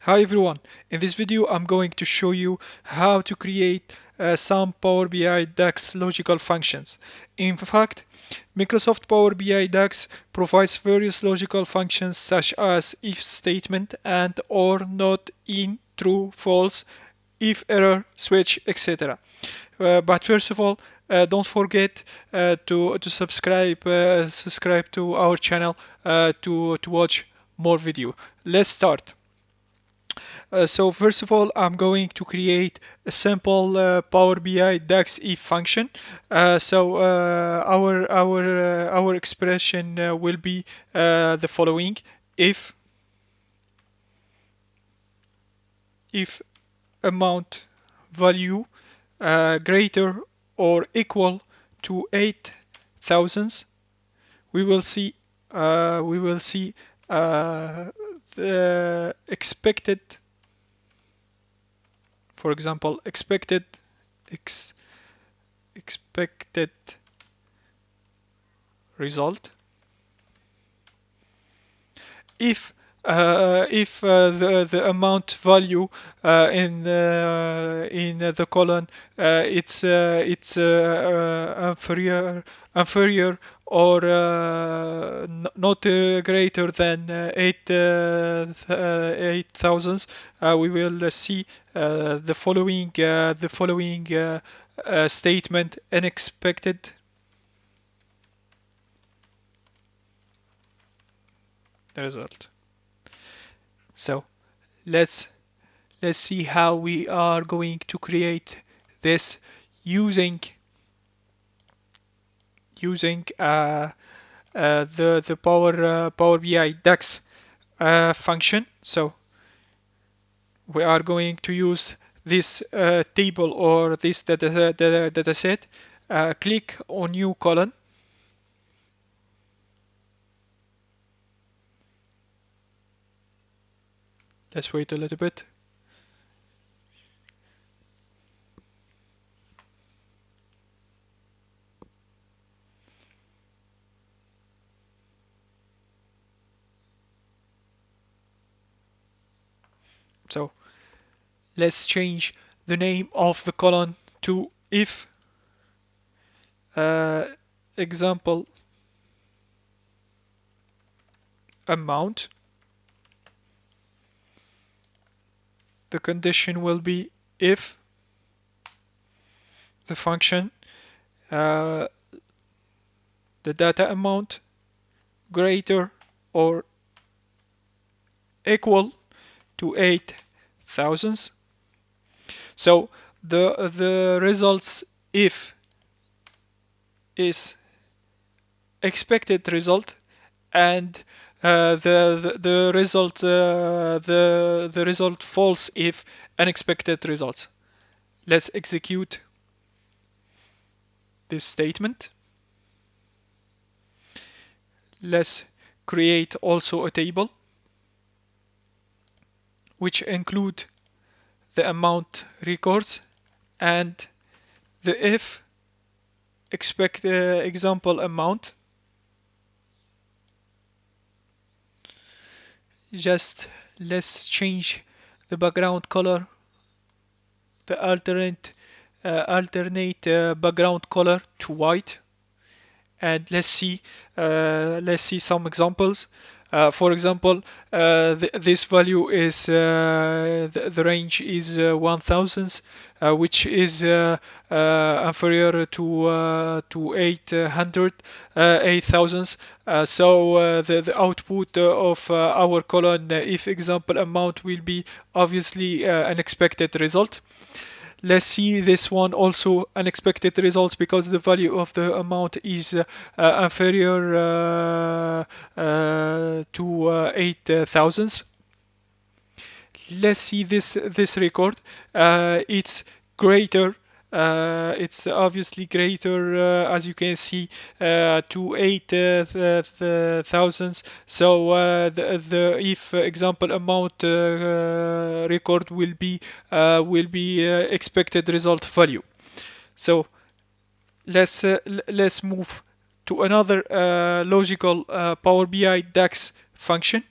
Hi everyone, in this video I'm going to show you how to create some Power BI DAX logical functions. In fact, Microsoft Power BI DAX provides various logical functions such as if statement and or not in, true, false, if error, switch, etc. But first of all, don't forget to subscribe to our channel to watch more video. Let's start. So first of all, I'm going to create a simple Power BI DAX if function. Our expression will be the following: if if amount value greater or equal to 8,000, we will see the expected, for example, ex, expected result if the amount value in the column it's inferior or not greater than 8,000, we will see the following statement: unexpected result. So let's see how we are going to create this using the Power BI DAX function. So we are going to use this table or this data set. Click on new column. Let's wait a little bit. So let's change the name of the column to if example amount. The condition will be if the function uh, the data amount greater or equal to 8,000. So the results if is expected result, and the result the result false if unexpected results. Let's execute this statement. Let's create also a table which include the amount records and the if expect example amount. Just let's change the background color, the alternate background color to white, and let's see some examples. For example, this value is the range is 1000, which is inferior to 8,000. The output of our column, if example amount, will be obviously an expected result. Let's see this one also unexpected results because the value of the amount is inferior to 8,000. Let's see this record. It's greater. It's obviously greater, as you can see, to 8,000. So the if example amount record will be expected result value. So let's move to another logical Power BI DAX function,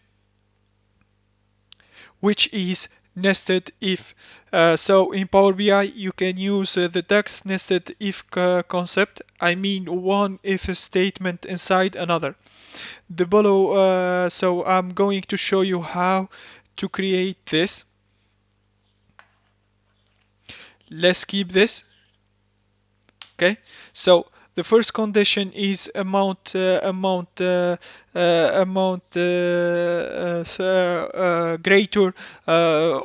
which is nested if. So in Power BI you can use the DAX nested if concept. I mean one if statement inside another. The below, so I'm going to show you how to create this. Let's keep this. Okay, so the first condition is greater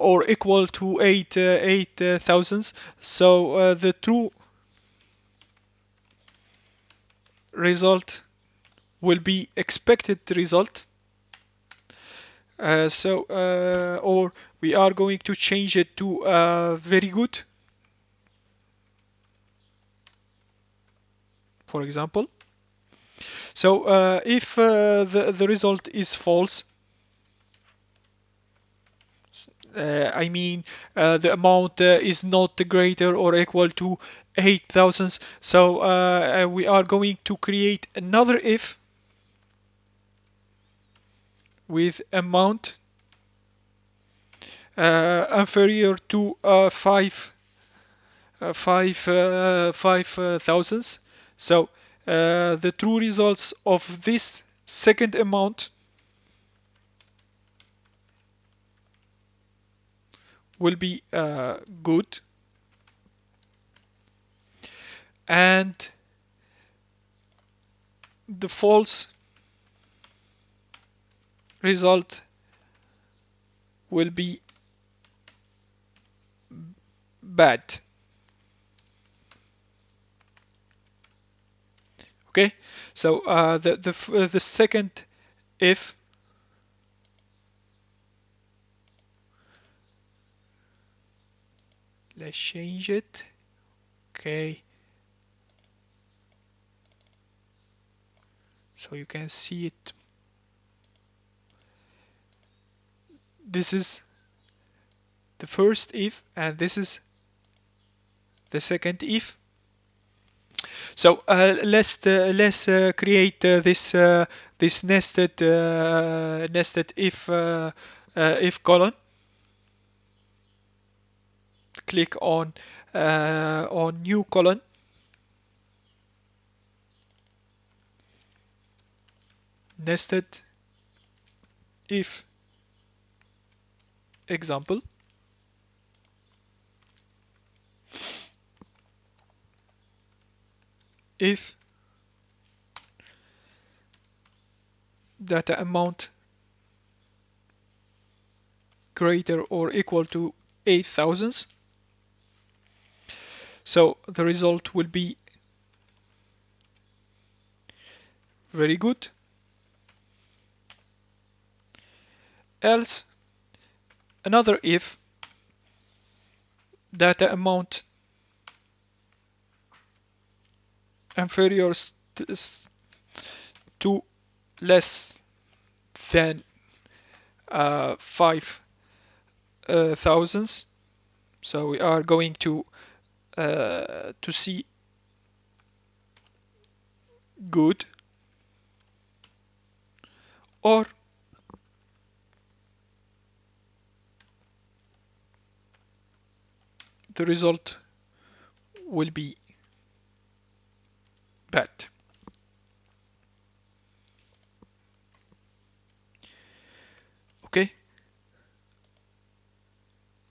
or equal to 8,000. So the true result will be expected result. Or we are going to change it to very good, for example. So if the result is false, I mean the amount is not greater or equal to 8,000. So we are going to create another if with amount inferior to 5,000. So the true results of this second amount will be good, and the false result will be bad. Okay, so the second if, let's change it. Okay, so you can see it. This is the first if, and this is the second if. So let's create this nested if column. Click on new column. Nested if example. If data amount greater or equal to 8,000, so the result will be very good. Else, another if data amount inferior to less than 5,000. So we are going to see good, or the result will be bad. Okay,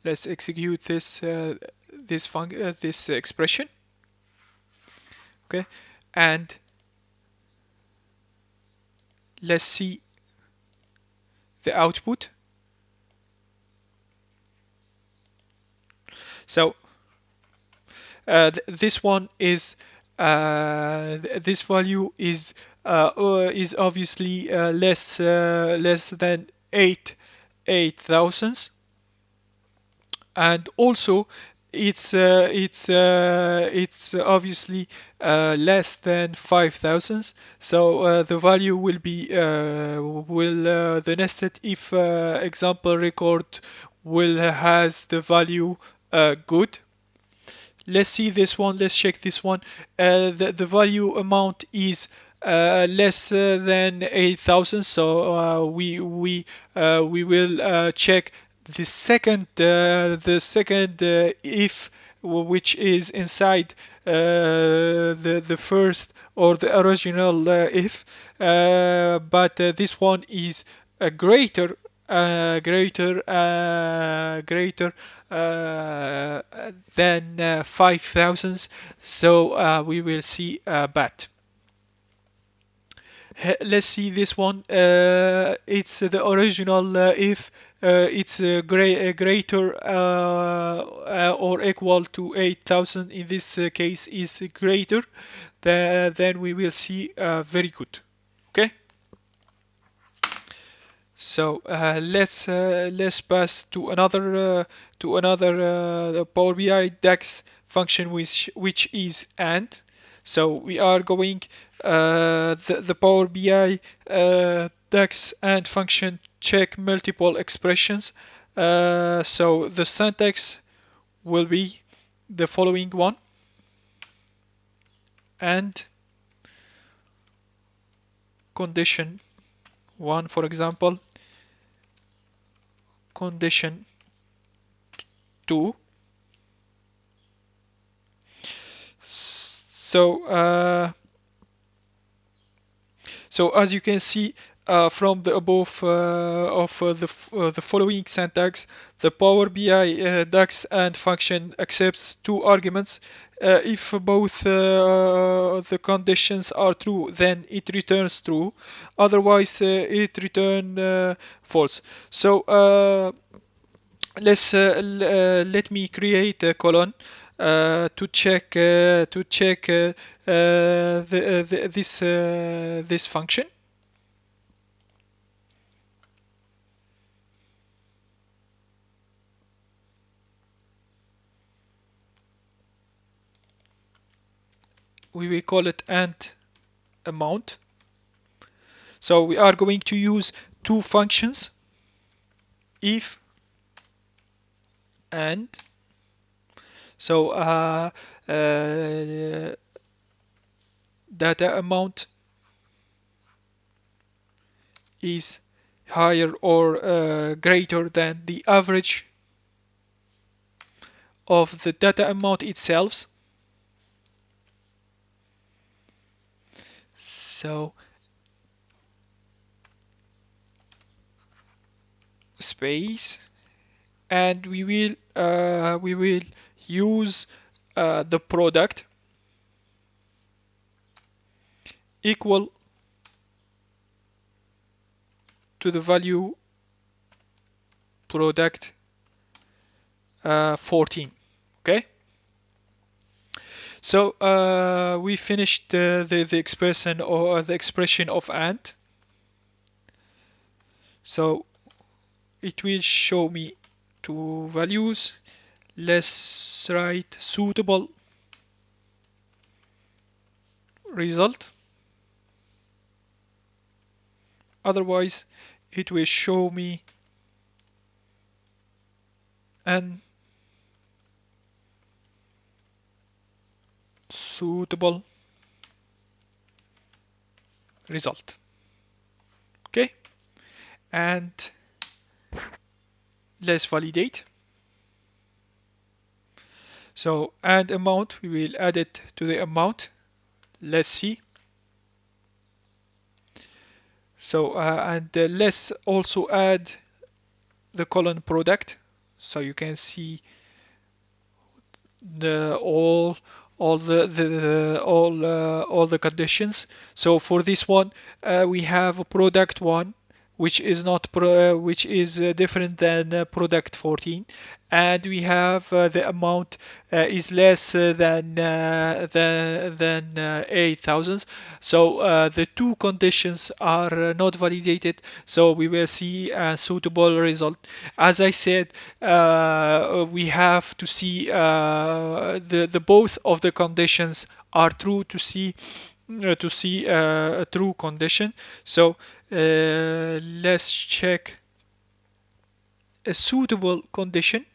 let's execute this expression. Okay, and let's see the output. So this one is this value is obviously less than 8,000, and also it's obviously less than 5,000. So the value will be the nested if example record will has the value good. Let's see this one. Let's check this one. The value amount is less than 8,000. So we will check the second if, which is inside the first or the original if, but this one is greater, greater than 5,000. So we will see bat. Let's see this one. It's the original if it's greater or equal to 8,000. In this case, is greater. Then we will see very good. Okay. So let's pass to another Power BI DAX function which is and. So we are going the Power BI DAX and function check multiple expressions. So the syntax will be the following one: and condition one, for example, condition two. So so as you can see from the above of the following syntax, the Power BI DAX and function accepts two arguments. If both the conditions are true, then it returns true. Otherwise, it returns false. So let me create a column to check this function. We will call it and amount. So we are going to use two functions, if and. So data amount is higher or greater than the average of the data amount itself. So space, and we will use the product equal to the value product 14. Okay. So we finished the expression or the expression of and. So it will show me two values. Let's write suitable result. Otherwise, it will show me an suitable result. Okay, and let's validate. So and amount, we will add it to the amount. Let's see. So and let's also add the column product, so you can see the all the conditions. So for this one, we have a product one, which is not which is different than product 14, and we have the amount is less than 8,000. So the two conditions are not validated, so we will see a suitable result. As I said, we have to see the both of the conditions are true to see a true condition. So let's check a suitable condition.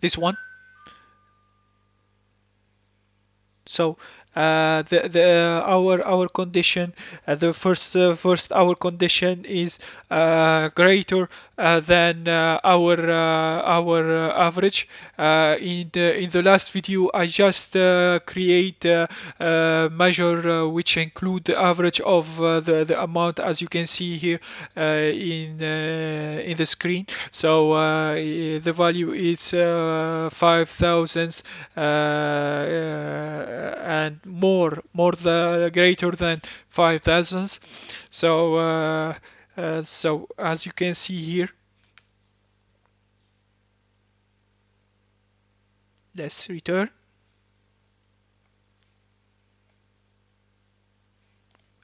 This one. So our condition, the first our condition is greater than our average. In the last video, I just create measure which include the average of the amount, as you can see here in the screen. So the value is 5,000 and more the greater than 5,000. So as you can see here, let's return.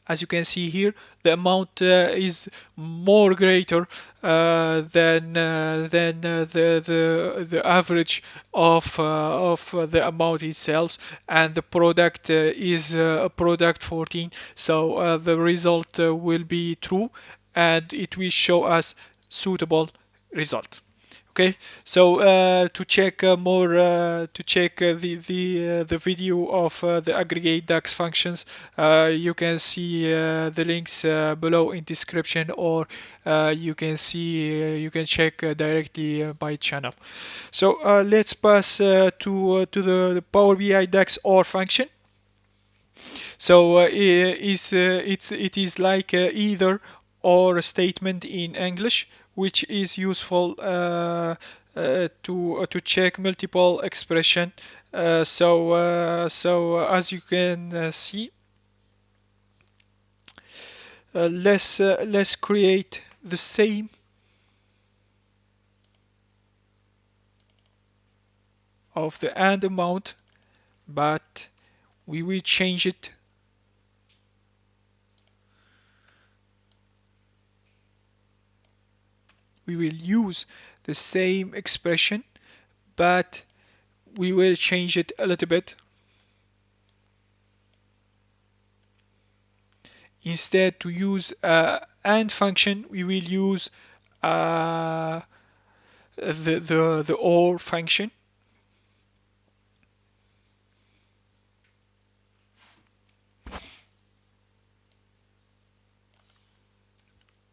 As you can see here, the amount is more greater than the average of the amount itself, and the product is a product 14. So the result will be true, and it will show us suitable result. Okay, so to check more, to check the video of the aggregate DAX functions, you can see the links below in description, or you can check directly by channel. So let's pass to the Power BI DAX OR function. So it is like either or statement in English, which is useful to check multiple expression. So as you can see, let's create the same of the and amount, but we will change it. We will use the same expression, but we will change it a little bit. Instead to use AND function, we will use the OR function.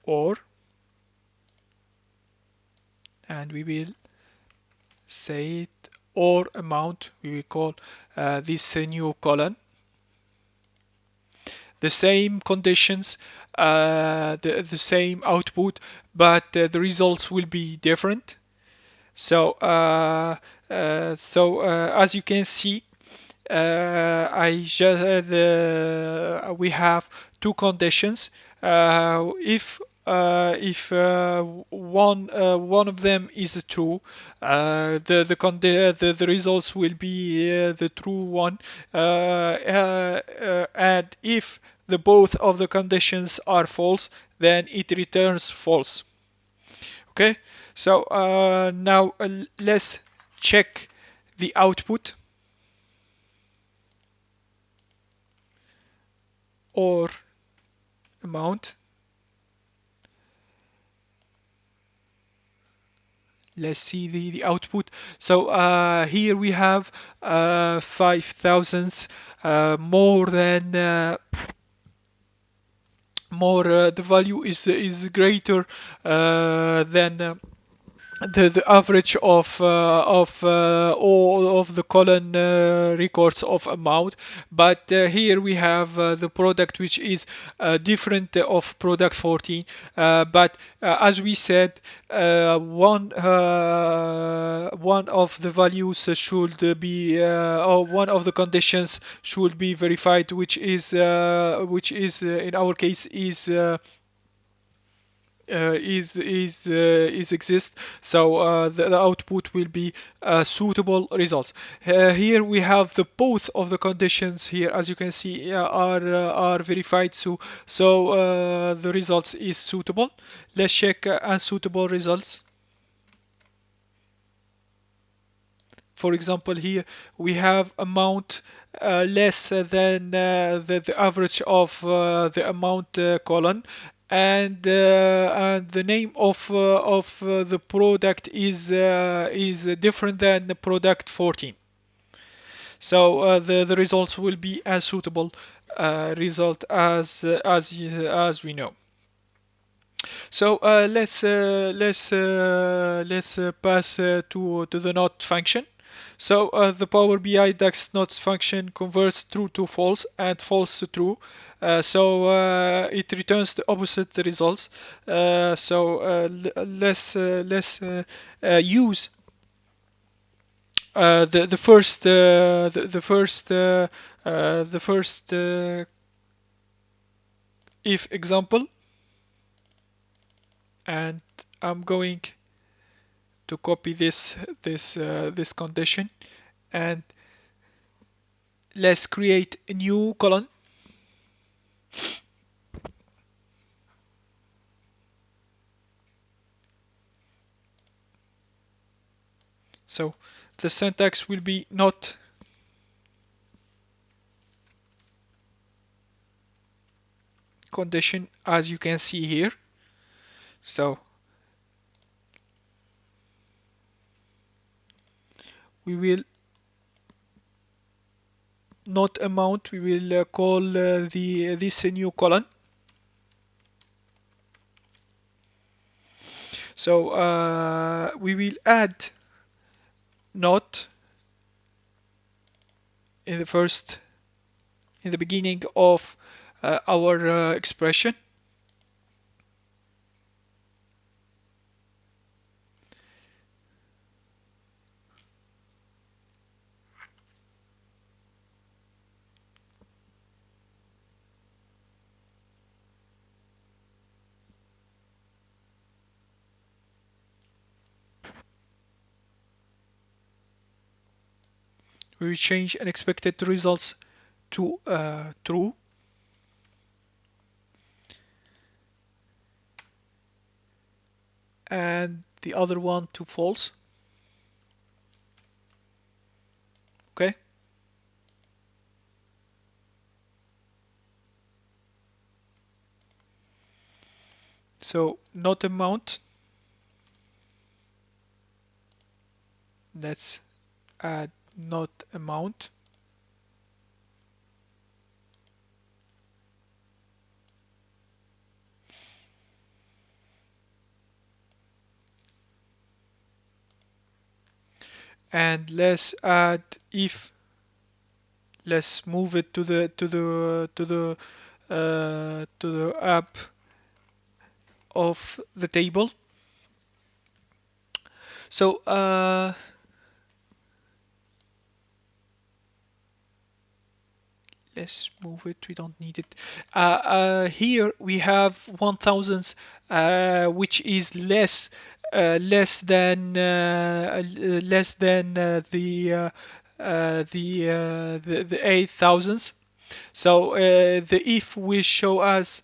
OR, and we will say it OR amount. We will call this a new column. The same conditions, the same output, but the results will be different. So as you can see, we have two conditions. If one of them is true, the results will be the true one, and if the both of the conditions are false, then it returns false. Okay, so now let's check the output or amount. Let's see the output. So here we have 5,000 more than the value is greater than the average of all of the column records of amount. But here we have the product which is different of product 14, but as we said, one of the values should be or one of the conditions should be verified, which is in our case is exist. So the output will be suitable results. Here we have the both of the conditions here, as you can see, are verified. So the results is suitable. Let's check unsuitable results. For example, here we have amount less than the average of the amount column, and the name of the product is different than the product 14. So the results will be as suitable result as we know. So let's pass to the not function. So the Power BI DAX not function converts true to false and false to true. So it returns the opposite results. Let's use the first if example, and I'm going to copy this condition, and let's create a new column. So the syntax will be not condition, as you can see here. So we will not amount, we will call the this new column. So we will add not in the beginning of our expression. We will change unexpected results to true, and the other one to false. Okay. So not amount. Let's add not amount. And let's add if. Let's move it to the app of the table. So let's move it, we don't need it. Here we have 1000, which is less than the 8000. So the if will show us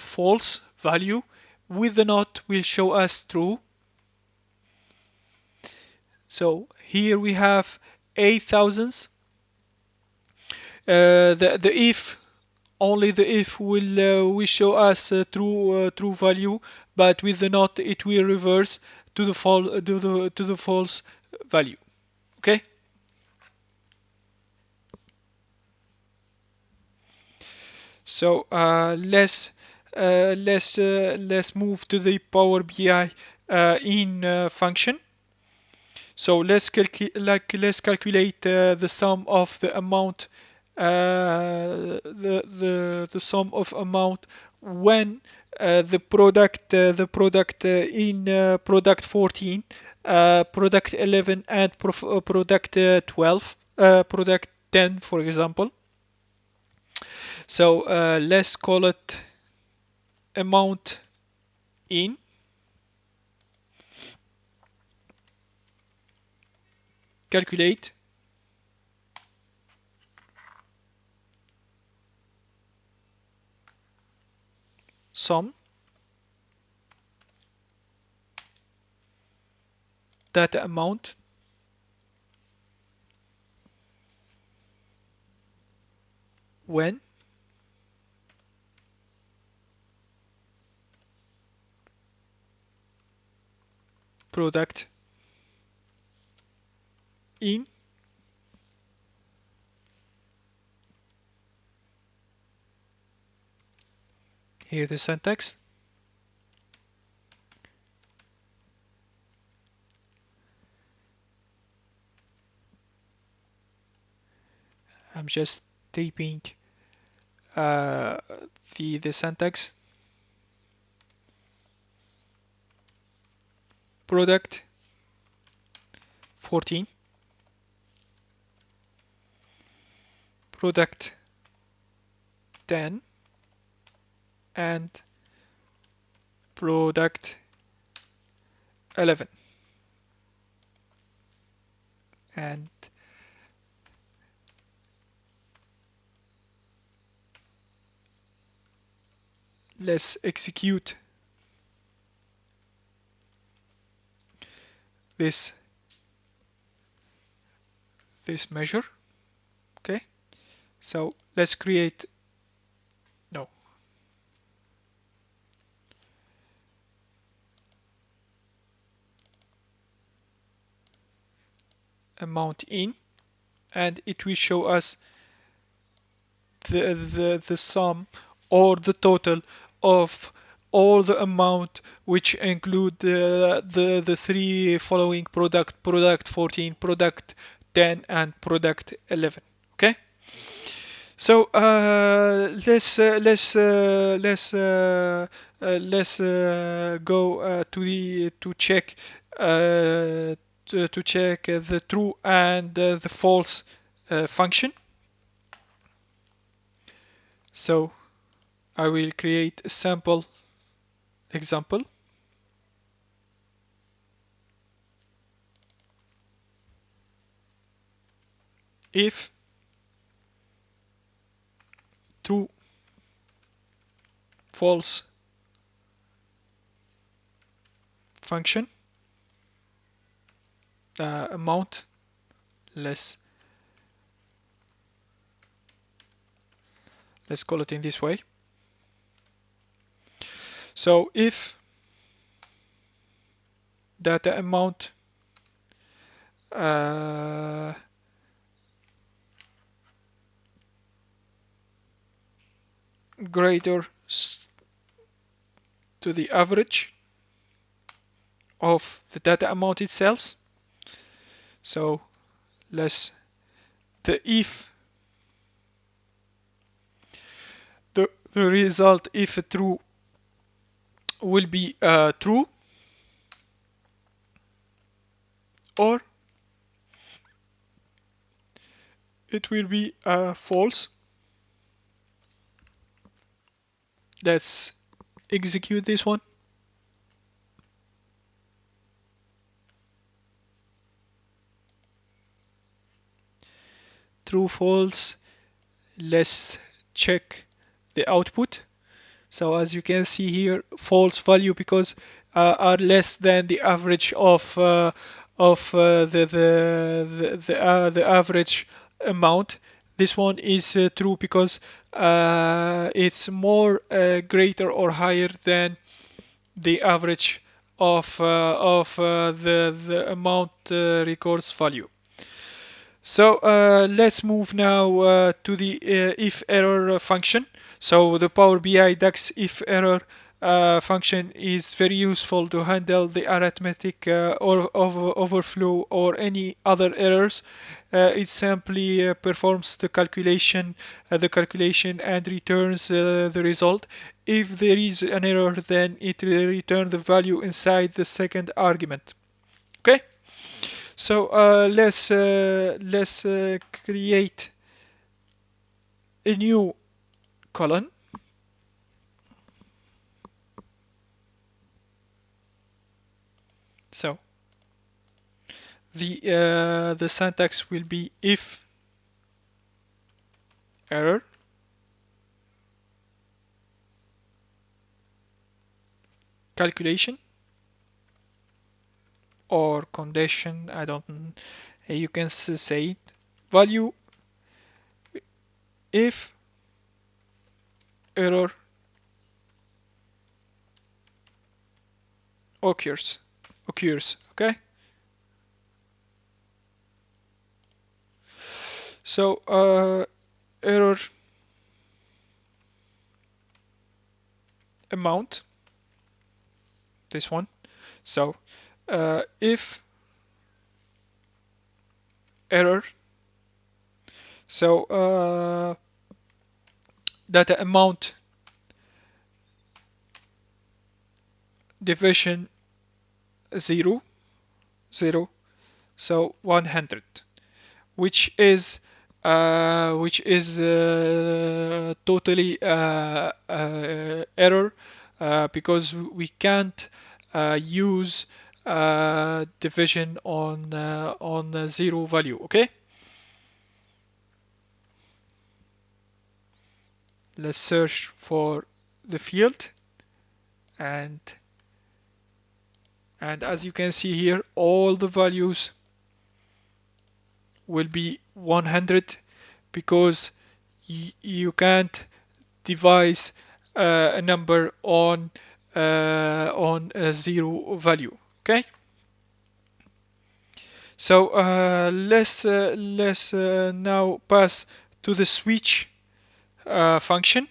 false value, with the not will show us true. So here we have 8000. The if, only the if will show us true value, but with the not it will reverse to the false value. Okay. So let's move to the Power BI in function. So let's calculate the sum of the amount, the sum of amount when the product in product 14, product 11, and product 12, product 10, for example. So let's call it amount in, calculate sum data amount when product in. Here the syntax. I'm just typing uh, the syntax. Product 14, product 10, and product 11. And let's execute this measure. Okay, so let's create no amount in, and it will show us the sum or the total of all the amount, which include the three following: product 14, product 10, and product 11. Okay, so let's go to check to check the true and the false function. So I will create a sample example. If true, false function amount, let's call it in this way. So if data amount greater to the average of the data amount itself, so let's if the result, if true, will be true, or it will be false. Let's execute this one. True, false. Let's check the output. So as you can see here, false value, because are less than the average of the average amount. This one is true because it's more greater or higher than the average of the amount records value. So let's move now to the if error function. So the Power BI DAX if error function is very useful to handle the arithmetic or overflow or any other errors. It simply performs the calculation and returns the result. If there is an error, then it will return the value inside the second argument. Okay. So let's create a new column. So the syntax will be if error calculation or condition. I don't. You can say it. Value if error occurs. Okay. So error amount, this one. So if error, so data amount division 0, 0, so 100, which is totally error, because we can't use division on zero value. Okay, let's search for the field, and as you can see here, all the values will be 100, because you can't devise a number on a zero value. Okay, so let's now pass to the switch function.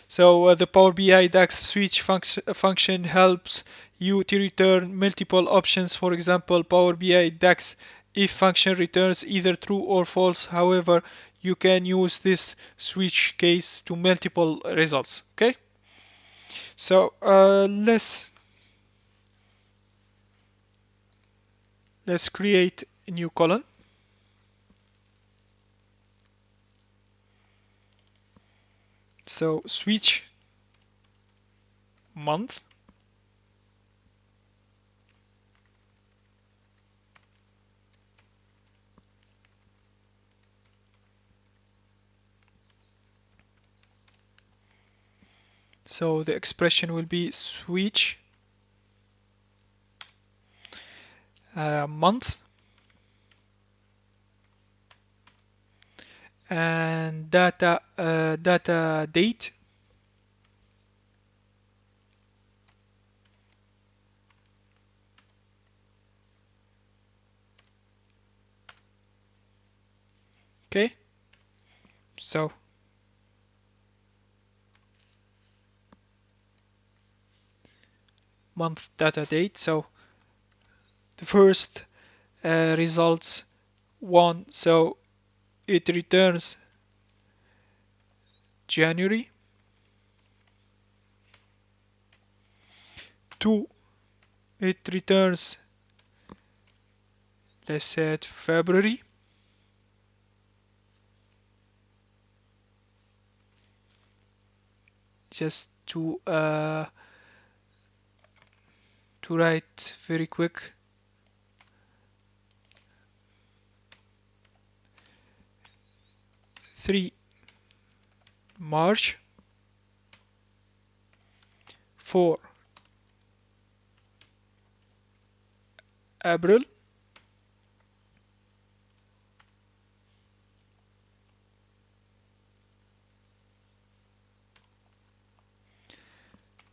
So the Power BI DAX switch function helps you to return multiple options. For example, Power BI DAX if function returns either true or false. However, you can use this switch case to multiple results. Okay, so let's create a new column. So switch month. So the expression will be switch month and data date. Okay, so month data date. So the first results 1, so it returns January. 2, it returns, let's say it February. Just to write very quick. 3, March. 4, April.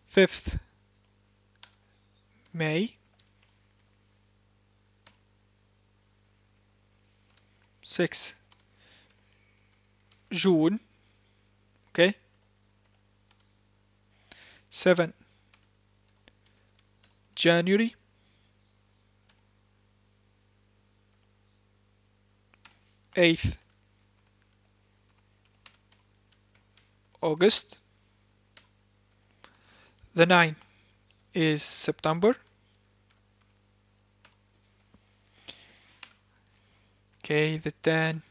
5th, May. 6, June. Okay. 7, January. 8th, August. The 9 is September. Okay, the 10,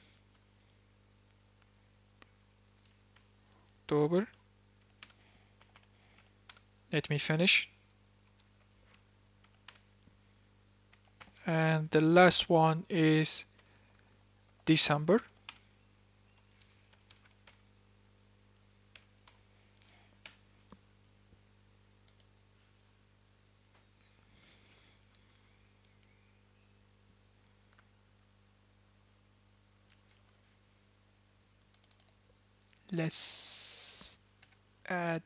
October. Let me finish. And the last one is December. Let's add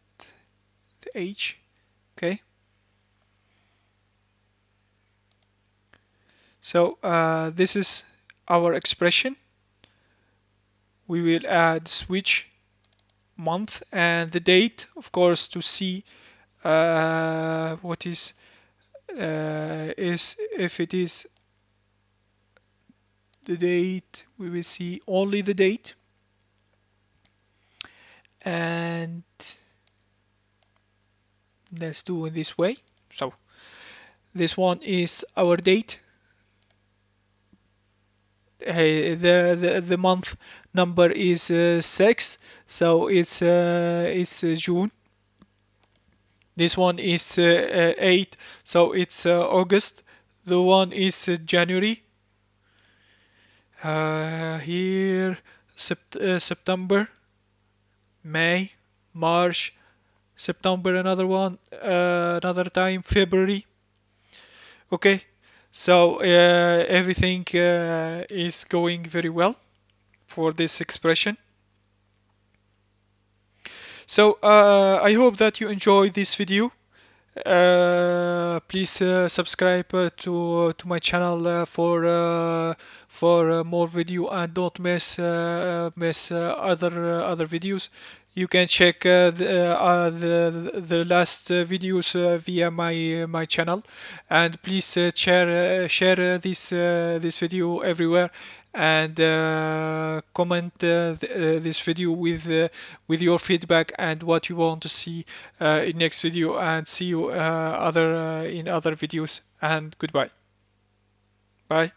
the age. Okay, so this is our expression. we will add switch month and the date, of course, to see what is if it is the date, we will see only the date. And let's do it this way. So this one is our date. The month number is 6, so it's June. This one is 8, so it's August. The one is January. Here September, May, March, September, another one, another time February. Okay, so everything is going very well for this expression. So I hope that you enjoyed this video. Please subscribe to my channel for more video, and don't miss other videos. You can check the last videos via my channel, and please share this video everywhere, and comment this video with your feedback and what you want to see in next video, and see you in other videos, and goodbye. Bye.